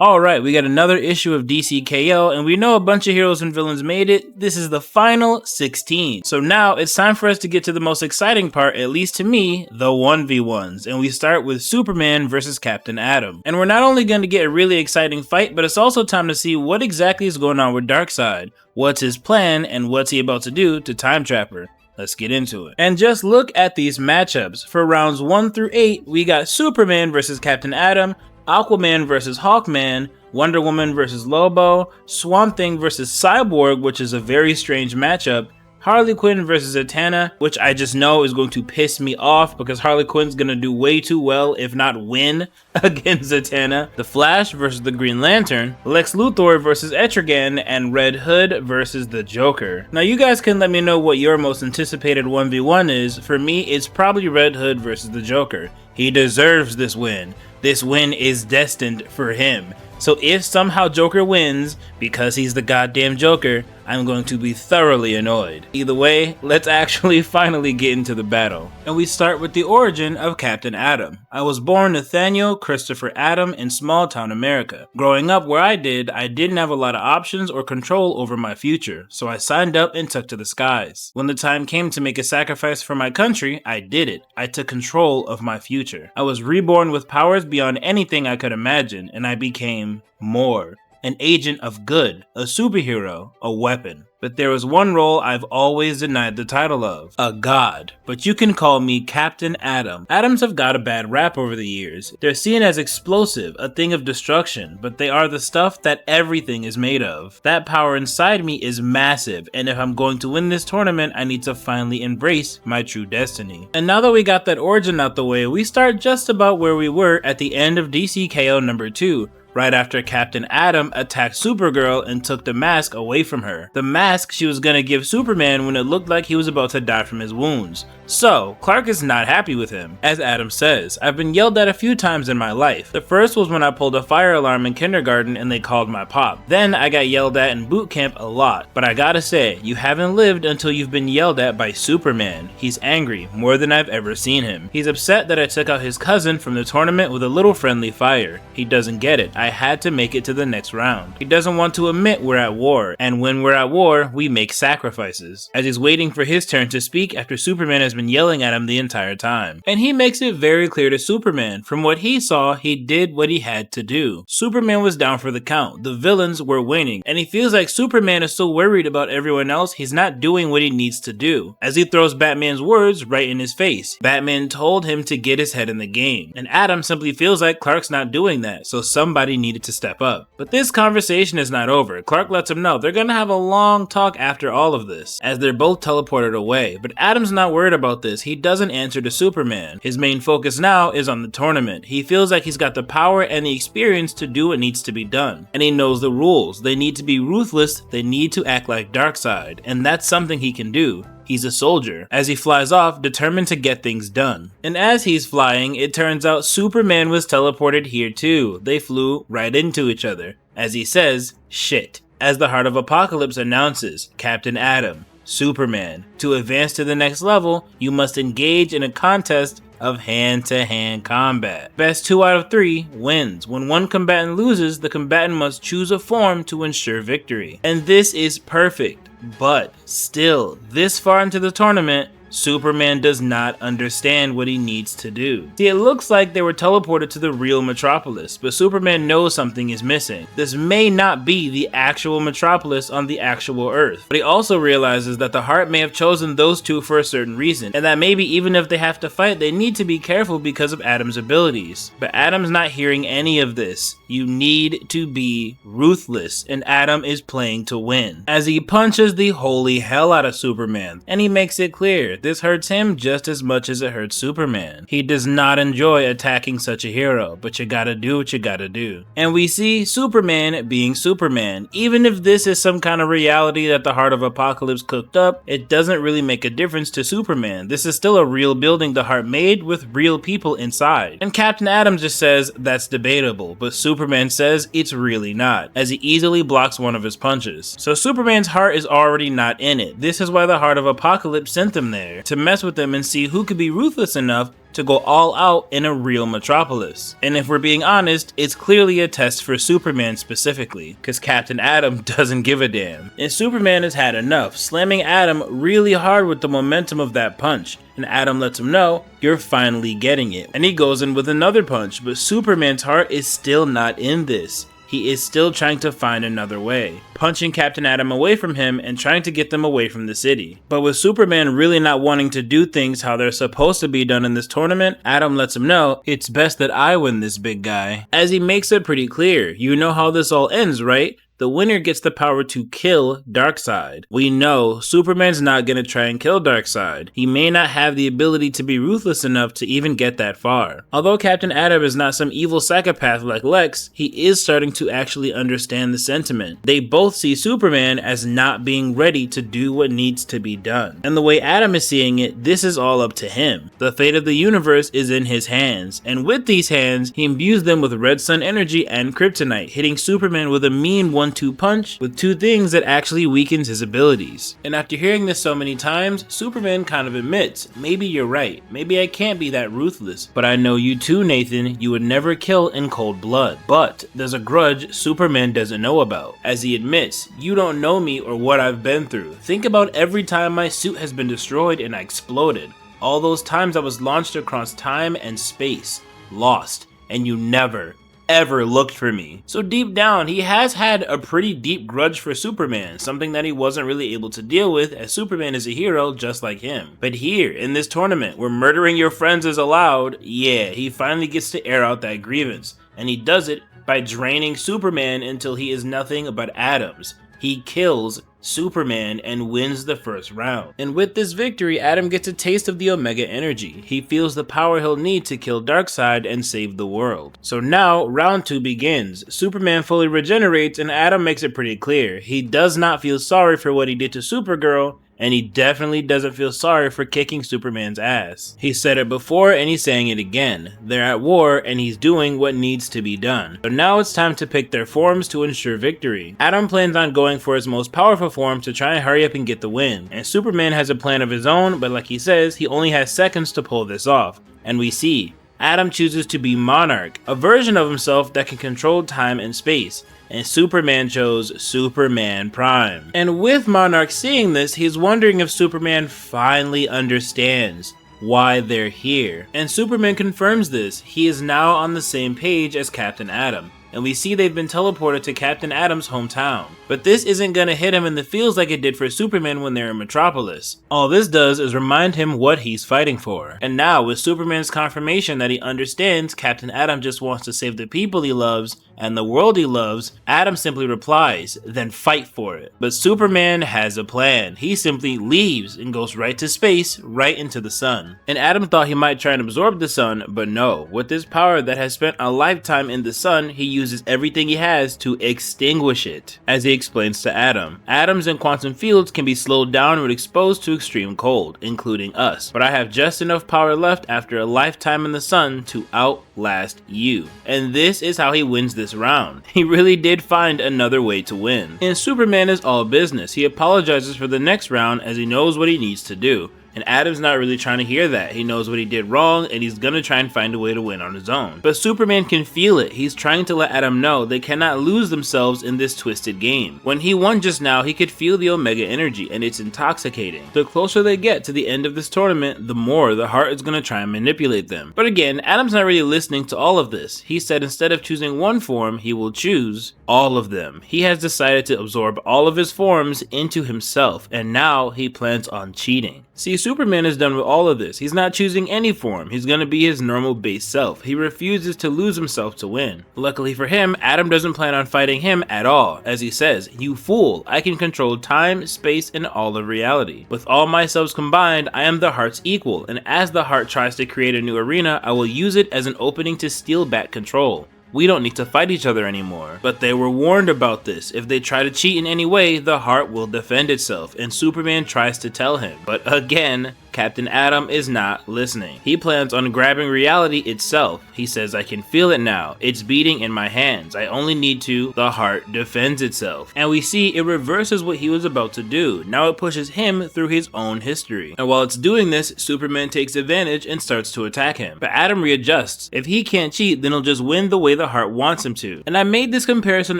Alright, we got another issue of DC K.O, and we know a bunch of heroes and villains made it. This is the final 16. So now it's time for us to get to the most exciting part, at least to me, the 1v1s. And we start with Superman versus Captain Atom. And we're not only going to get a really exciting fight, but it's also time to see what exactly is going on with Darkseid. What's his plan, and what's he about to do to Time Trapper? Let's get into it. And just look at these matchups. For rounds 1 through 8, we got Superman versus Captain Atom, Aquaman versus Hawkman, Wonder Woman versus Lobo, Swamp Thing versus Cyborg, which is a very strange matchup, Harley Quinn versus Zatanna, which I just know is going to piss me off because Harley Quinn's gonna do way too well, if not win, against Zatanna, The Flash versus the Green Lantern, Lex Luthor versus Etrigan, and Red Hood versus the Joker. Now you guys can let me know what your most anticipated 1v1 is. For me, it's probably Red Hood versus the Joker. He deserves this win. This win is destined for him. So if somehow Joker wins, because he's the goddamn Joker, I'm going to be thoroughly annoyed. Either way, let's actually finally get into the battle. And we start with the origin of Captain Atom. I was born Nathaniel Christopher Atom in small town America. Growing up where I didn't have a lot of options or control over my future, so I signed up and took to the skies. When the time came to make a sacrifice for my country, I did it. I took control of my future. I was reborn with powers beyond anything I could imagine, and I became more. An agent of good, a superhero, a weapon. But there was one role I've always denied the title of, a god. But you can call me Captain Atom. Atoms have got a bad rap over the years. They're seen as explosive, a thing of destruction, but they are the stuff that everything is made of. That power inside me is massive, and if I'm going to win this tournament, I need to finally embrace my true destiny. And now that we got that origin out the way, we start just about where we were at the end of DC K.O. number 2. Right after Captain Atom attacked Supergirl and took the mask away from her. The mask she was gonna give Superman when it looked like he was about to die from his wounds. So, Clark is not happy with him. As Atom says, I've been yelled at a few times in my life. The first was when I pulled a fire alarm in kindergarten and they called my pop. Then I got yelled at in boot camp a lot. But I gotta say, you haven't lived until you've been yelled at by Superman. He's angry, more than I've ever seen him. He's upset that I took out his cousin from the tournament with a little friendly fire. He doesn't get it. I had to make it to the next round. He doesn't want to admit we're at war, and when we're at war, we make sacrifices. As he's waiting for his turn to speak after Superman has been yelling at him the entire time. And he makes it very clear to Superman, from what he saw, he did what he had to do. Superman was down for the count, the villains were winning, and he feels like Superman is so worried about everyone else, he's not doing what he needs to do. As he throws Batman's words right in his face. Batman told him to get his head in the game, and Atom simply feels like Clark's not doing that, so somebody needed to step up. But this conversation is not over. Clark lets him know they're gonna have a long talk after all of this, as they're both teleported away. But Atom's not worried about this. He doesn't answer to Superman. His main focus now is on the tournament. He feels like he's got the power and the experience to do what needs to be done. And he knows the rules. They need to be ruthless, they need to act like Darkseid, and that's something he can do. He's a soldier, as he flies off, determined to get things done. And as he's flying, it turns out Superman was teleported here too. They flew right into each other. As he says, shit. As the Heart of Apocalypse announces, Captain Atom, Superman, to advance to the next level, you must engage in a contest of hand-to-hand combat. Best 2 out of 3 wins. When one combatant loses, the combatant must choose a form to ensure victory. And this is perfect. But still, this far into the tournament, Superman does not understand what he needs to do. See, it looks like they were teleported to the real Metropolis, but Superman knows something is missing. This may not be the actual Metropolis on the actual Earth. But he also realizes that the Heart may have chosen those two for a certain reason, and that maybe even if they have to fight, they need to be careful because of Atom's abilities. But Atom's not hearing any of this. You need to be ruthless, and Atom is playing to win. As he punches the holy hell out of Superman, and he makes it clear, this hurts him just as much as it hurts Superman. He does not enjoy attacking such a hero, but you gotta do what you gotta do. And we see Superman being Superman. Even if this is some kind of reality that the Heart of Apocalypse cooked up, it doesn't really make a difference to Superman. This is still a real building the Heart made with real people inside. And Captain Atom just says that's debatable, but Superman says it's really not, as he easily blocks one of his punches. So Superman's heart is already not in it. This is why the Heart of Apocalypse sent them there. there to mess with them and see who could be ruthless enough to go all out in a real metropolis. And if we're being honest, it's clearly a test for Superman specifically, because Captain Atom doesn't give a damn. And Superman has had enough, slamming Atom really hard with the momentum of that punch. And Atom lets him know, you're finally getting it. And he goes in with another punch, but Superman's heart is still not in this. He is still trying to find another way, punching Captain Atom away from him and trying to get them away from the city. But with Superman really not wanting to do things how they're supposed to be done in this tournament, Atom lets him know, it's best that I win this, big guy. As he makes it pretty clear, you know how this all ends, right? The winner gets the power to kill Darkseid. We know Superman's not gonna try and kill Darkseid. He may not have the ability to be ruthless enough to even get that far. Although Captain Atom is not some evil psychopath like Lex, he is starting to actually understand the sentiment. They both see Superman as not being ready to do what needs to be done. And the way Atom is seeing it, this is all up to him. The fate of the universe is in his hands, and with these hands, he imbues them with red sun energy and kryptonite, hitting Superman with a mean 1-2 punch with two things that actually weakens his abilities. And after hearing this so many times, Superman kind of admits, maybe you're right, maybe I can't be that ruthless, but I know you too, Nathan, you would never kill in cold blood. But there's a grudge Superman doesn't know about, as he admits, you don't know me or what I've been through. Think about every time my suit has been destroyed and I exploded. All those times I was launched across time and space, lost, and you never, ever looked for me. So deep down, he has had a pretty deep grudge for Superman, something that he wasn't really able to deal with, as Superman is a hero just like him. But here, in this tournament, where murdering your friends is allowed, yeah, he finally gets to air out that grievance. And he does it by draining Superman until he is nothing but atoms. He kills Superman and wins the first round. And with this victory, Atom gets a taste of the Omega energy. He feels the power he'll need to kill Darkseid and save the world. So now, round 2 begins. Superman fully regenerates and Atom makes it pretty clear. He does not feel sorry for what he did to Supergirl, and he definitely doesn't feel sorry for kicking Superman's ass. He said it before and he's saying it again. They're at war and he's doing what needs to be done. So now it's time to pick their forms to ensure victory. Atom plans on going for his most powerful form to try and hurry up and get the win. And Superman has a plan of his own, but like he says, he only has seconds to pull this off. And we see Atom chooses to be Monarch, a version of himself that can control time and space. And Superman chose Superman Prime. And with Monarch seeing this, he's wondering if Superman finally understands why they're here. And Superman confirms this. He is now on the same page as Captain Atom. And we see they've been teleported to Captain Atom's hometown. But this isn't gonna hit him in the feels like it did for Superman when they're in Metropolis. All this does is remind him what he's fighting for. And now, with Superman's confirmation that he understands Captain Atom just wants to save the people he loves and the world he loves, Atom simply replies, then fight for it. But Superman has a plan. He simply leaves and goes right to space, right into the sun. And Atom thought he might try and absorb the sun, but no. With this power that has spent a lifetime in the sun, he uses everything he has to extinguish it. As he explains to Atom, atoms and quantum fields can be slowed down when exposed to extreme cold, including us. But I have just enough power left after a lifetime in the sun to outlast you. And this is how he wins this round. He really did find another way to win. And Superman is all business. He apologizes for the next round as he knows what he needs to do. And Atom's not really trying to hear that. He knows what he did wrong and he's gonna try and find a way to win on his own. But Superman can feel it. He's trying to let Atom know they cannot lose themselves in this twisted game. When he won just now, he could feel the Omega energy and it's intoxicating. The closer they get to the end of this tournament, the more the heart is gonna try and manipulate them. But again, Atom's not really listening to all of this. He said instead of choosing one form, he will choose all of them. He has decided to absorb all of his forms into himself, and now he plans on cheating. See, Superman is done with all of this. He's not choosing any form. He's gonna be his normal base self. He refuses to lose himself to win. Luckily for him, Atom doesn't plan on fighting him at all. As he says, you fool, I can control time, space, and all of reality. With all my selves combined, I am the heart's equal, and as the heart tries to create a new arena, I will use it as an opening to steal back control. We don't need to fight each other anymore. But they were warned about this. If they try to cheat in any way, the heart will defend itself, and Superman tries to tell him. But again, Captain Atom is not listening. He plans on grabbing reality itself. He says, I can feel it now. It's beating in my hands. I only need to. The heart defends itself. And we see it reverses what he was about to do. Now it pushes him through his own history. And while it's doing this, Superman takes advantage and starts to attack him. But Atom readjusts. If he can't cheat, then he'll just win the way the heart wants him to. And I made this comparison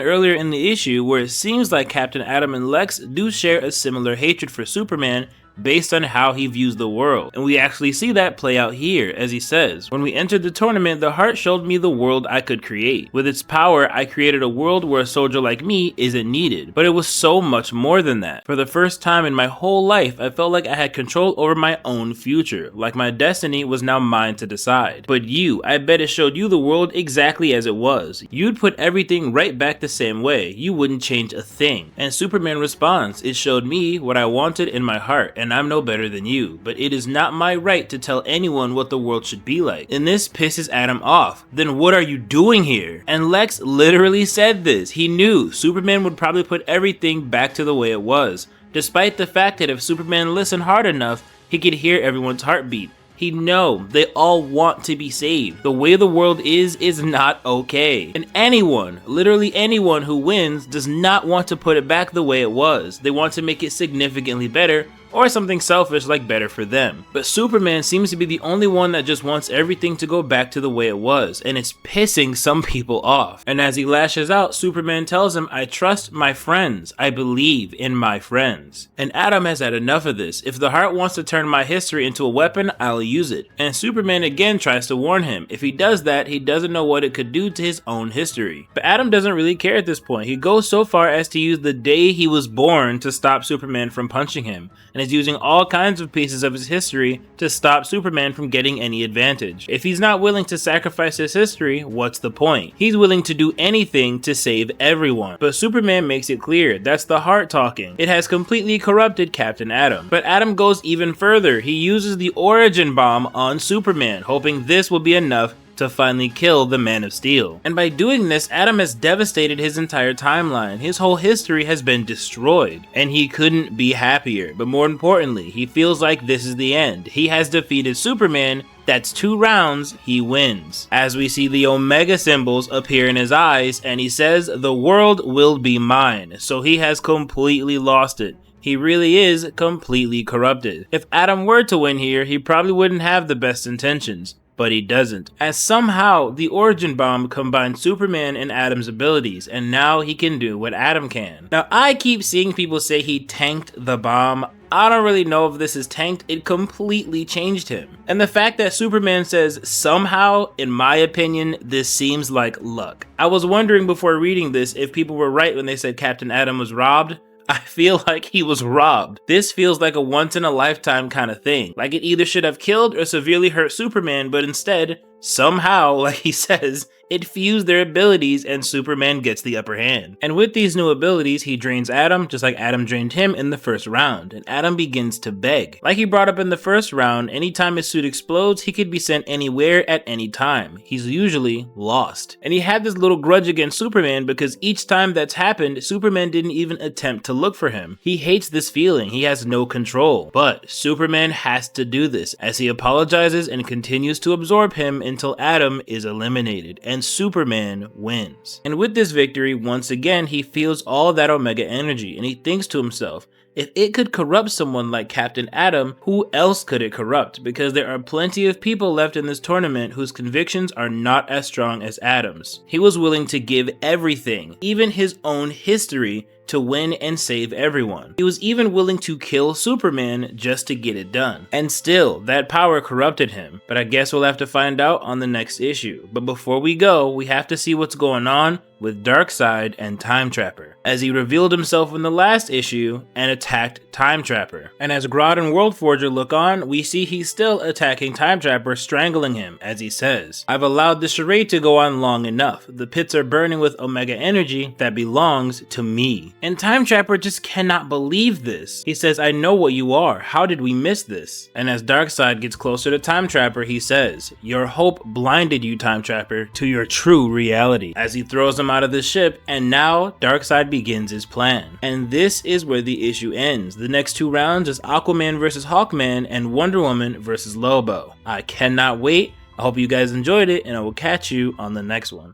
earlier in the issue where it seems like Captain Atom and Lex do share a similar hatred for Superman based on how he views the world. And we actually see that play out here, as he says, when we entered the tournament, the heart showed me the world I could create. With its power, I created a world where a soldier like me isn't needed. But it was so much more than that. For the first time in my whole life, I felt like I had control over my own future, like my destiny was now mine to decide. But you, I bet it showed you the world exactly as it was. You'd put everything right back the same way. You wouldn't change a thing. And Superman responds, it showed me what I wanted in my heart, and I'm no better than you, but it is not my right to tell anyone what the world should be like. And this pisses Atom off. Then what are you doing here? And Lex literally said this. He knew Superman would probably put everything back to the way it was, despite the fact that if Superman listened hard enough, he could hear everyone's heartbeat. He'd know they all want to be saved. The way the world is not okay. And anyone, literally anyone who wins does not want to put it back the way it was. They want to make it significantly better, or something selfish like better for them. But Superman seems to be the only one that just wants everything to go back to the way it was, and it's pissing some people off. And as he lashes out, Superman tells him, I trust my friends. I believe in my friends. And Atom has had enough of this. If the heart wants to turn my history into a weapon, I'll use it. And Superman again tries to warn him. If he does that, he doesn't know what it could do to his own history. But Atom doesn't really care at this point. He goes so far as to use the day he was born to stop Superman from punching him, and is using all kinds of pieces of his history to stop Superman from getting any advantage. If he's not willing to sacrifice his history, what's the point? He's willing to do anything to save everyone. But Superman makes it clear, that's the heart talking. It has completely corrupted Captain Atom. But Atom goes even further. He uses the origin bomb on Superman, hoping this will be enough to finally kill the Man of Steel. And by doing this, Atom has devastated his entire timeline. His whole history has been destroyed, and he couldn't be happier. But more importantly, he feels like this is the end. He has defeated Superman. That's 2 rounds, he wins. As we see the Omega symbols appear in his eyes, and he says, the world will be mine. So he has completely lost it. He really is completely corrupted. If Atom were to win here, he probably wouldn't have the best intentions. But he doesn't, as somehow the origin bomb combines Superman and Atom's abilities, and now he can do what Atom can. Now I keep seeing people say he tanked the bomb. I don't really know if this is tanked. It completely changed him. And the fact that Superman says somehow, in my opinion, this seems like luck. I was wondering before reading this if people were right when they said Captain Atom was robbed. I feel like he was robbed. This feels like a once-in-a-lifetime kind of thing. Like it either should have killed or severely hurt Superman, but instead, somehow, like he says, it fused their abilities and Superman gets the upper hand. And with these new abilities, he drains Atom just like Atom drained him in the first round, and Atom begins to beg. Like he brought up in the first round, anytime his suit explodes, he could be sent anywhere at any time. He's usually lost. And he had this little grudge against Superman because each time that's happened, Superman didn't even attempt to look for him. He hates this feeling. He has no control. But Superman has to do this as he apologizes and continues to absorb him until Atom is eliminated. And Superman wins. And with this victory, once again, he feels all that Omega energy, and he thinks to himself, if it could corrupt someone like Captain Atom, who else could it corrupt? Because there are plenty of people left in this tournament whose convictions are not as strong as Atom's. He was willing to give everything, even his own history, to win and save everyone. He was even willing to kill Superman just to get it done. And still, that power corrupted him. But I guess we'll have to find out on the next issue. But before we go, we have to see what's going on with Darkseid and Time Trapper, as he revealed himself in the last issue and attacked Time Trapper. And as Grodd and World Forger look on, we see he's still attacking Time Trapper, strangling him, as he says, I've allowed the charade to go on long enough. The pits are burning with Omega energy that belongs to me. And Time Trapper just cannot believe this. He says, I know what you are. How did we miss this? And as Darkseid gets closer to Time Trapper, he says, your hope blinded you, Time Trapper, to your true reality, as he throws him out of the ship. And now Darkseid begins his plan. And this is where the issue ends. The next 2 rounds is Aquaman vs Hawkman and Wonder Woman vs Lobo. I cannot wait. I hope you guys enjoyed it, and I will catch you on the next one.